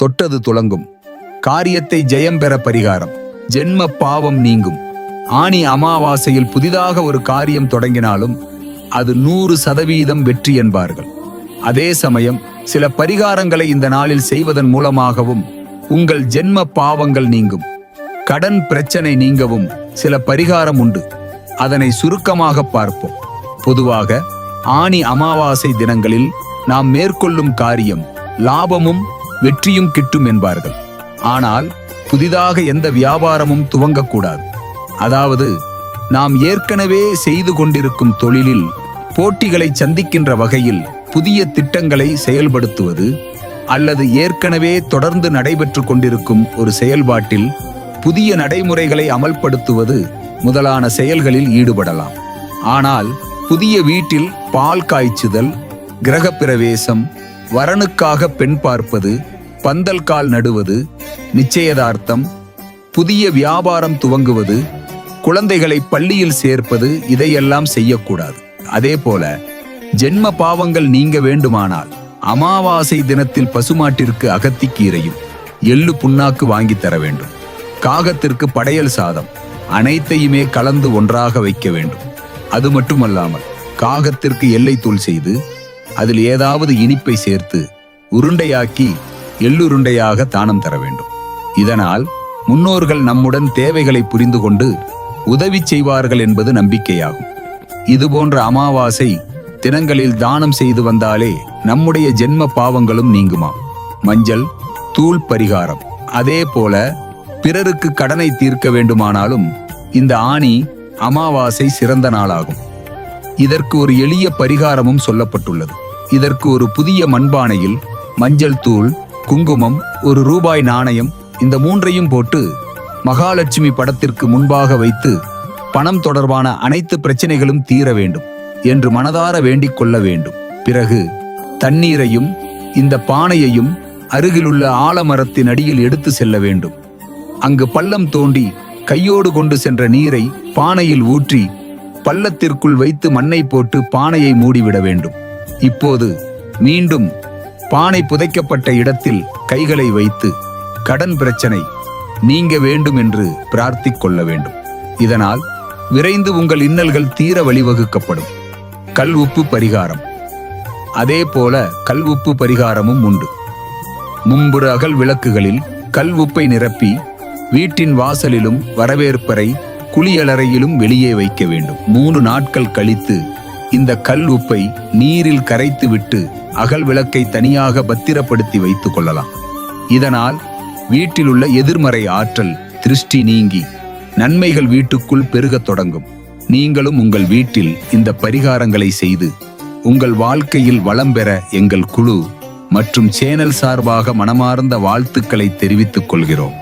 தொட்டது துலங்கும். காரியத்தை ஜெயம் பெற பரிகாரம். ஜென்ம பாவம் நீங்கும். ஆனி அமாவாசையில் புதிதாக ஒரு காரியம் தொடங்கினாலும் அது 100% வெற்றி என்பார்கள். அதே சமயம் சில பரிகாரங்களை இந்த நாளில் செய்வதன் மூலமாகவும் உங்கள் ஜென்ம பாவங்கள் நீங்கும். கடன் பிரச்சனை நீங்கவும் சில பரிகாரம் உண்டு. அதனை சுருக்கமாக பார்ப்போம். பொதுவாக ஆனி அமாவாசை தினங்களில் நாம் மேற்கொள்ளும் காரியம் லாபமும் வெற்றியும் கிட்டும் என்பார்கள். ஆனால் புதிதாக எந்த வியாபாரமும் துவங்கக்கூடாது. அதாவது நாம் ஏற்கனவே செய்து கொண்டிருக்கும் தொழிலில் போட்டிகளை சந்திக்கின்ற வகையில் புதிய திட்டங்களை செயல்படுத்துவது அல்லது ஏற்கனவே தொடர்ந்து நடைபெற்று கொண்டிருக்கும் ஒரு செயல்பாட்டில் புதிய நடைமுறைகளை அமல்படுத்துவது முதலான செயல்களில் ஈடுபடலாம். ஆனால் புதிய வீட்டில் பால் காய்ச்சுதல், கிரகப்பிரவேசம், வரனுக்காக பெண் பார்ப்பது, பந்தல் கால் நடுவது, நிச்சயதார்த்தம், புதிய வியாபாரம் துவங்குவது, குழந்தைகளை பள்ளியில் சேர்ப்பது இதையெல்லாம் செய்யக்கூடாது. அதே போல ஜென்ம பாவங்கள் நீங்க வேண்டுமானால் அமாவாசை தினத்தில் பசுமாட்டிற்கு அகத்திக்கீரையும் எள்ளு புண்ணாக்கு வாங்கி தர வேண்டும். காகத்திற்கு படையல் சாதம் அனைத்தையுமே கலந்து ஒன்றாக வைக்க வேண்டும். அது மட்டுமல்லாமல் காகத்திற்கு எல்லைத்தூள் செய்து அதில் ஏதாவது இனிப்பை சேர்த்து உருண்டையாக்கி எள்ளுருண்டையாக தானம் தர வேண்டும். இதனால் முன்னோர்கள் நம்முடன் தேவைகளை புரிந்து கொண்டு உதவி செய்வார்கள் என்பது நம்பிக்கையாகும். இதுபோன்ற அமாவாசை தினங்களில் தானம் செய்து வந்தாலே நம்முடைய ஜென்ம பாவங்களும் நீங்குமாம். மஞ்சள் தூள் பரிகாரம். அதே போல பிறருக்கு கடனை தீர்க்க வேண்டுமானாலும் இந்த ஆனி அமாவாசை சிறந்த நாளாகும். இதற்கு ஒரு எளிய பரிகாரமும் சொல்லப்பட்டுள்ளது. இதற்கு ஒரு புதிய மண்பானையில் மஞ்சள் தூள், குங்குமம், ₹1 நாணயம் இந்த 3ஐயும் போட்டு மகாலட்சுமி படத்திற்கு முன்பாக வைத்து பணம் தொடர்பான அனைத்து பிரச்சனைகளும் தீர வேண்டும் என்று மனதார வேண்டிக் கொள்ள வேண்டும். பிறகு தண்ணீரையும் இந்த பானையையும் அருகிலுள்ள ஆலமரத்தின் அடியில் எடுத்து செல்ல வேண்டும். அங்கு பள்ளம் தோண்டி கையோடு கொண்டு சென்ற நீரை பானையில் ஊற்றி பள்ளத்திற்குள் வைத்து மண்ணை போட்டு பானையை மூடிவிட வேண்டும். இப்போது மீண்டும் பானை புதைக்கப்பட்ட இடத்தில் கைகளை வைத்து கடன் பிரச்சனை நீங்க வேண்டும் என்று பிரார்த்திக் கொள்ள வேண்டும். இதனால் விரைந்து உங்கள் இன்னல்கள் தீர வழிவகுக்கப்படும். கல் உப்பு பரிகாரம். அதே போல கல் உப்பு பரிகாரமும் உண்டு. முன்புற அகல் விளக்குகளில் கல் உப்பை நிரப்பி வீட்டின் வாசலிலும் வரவேற்பறை குளியலறையிலும் வெளியே வைக்க வேண்டும். 3 நாட்கள் கழித்து இந்த கல் உப்பை நீரில் கரைத்து விட்டு அகல் விளக்கை தனியாக பத்திரப்படுத்தி வைத்துக் கொள்ளலாம். இதனால் வீட்டிலுள்ள எதிர்மறை ஆற்றல் திருஷ்டி நீங்கி நன்மைகள் வீட்டுக்குள் பெருகத் தொடங்கும். நீங்களும் உங்கள் வீட்டில் இந்த பரிகாரங்களை செய்து உங்கள் வாழ்க்கையில் வளம் பெற எங்கள் குழு மற்றும் சேனல் சார்பாக மனமார்ந்த வாழ்த்துக்களை தெரிவித்துக் கொள்கிறோம்.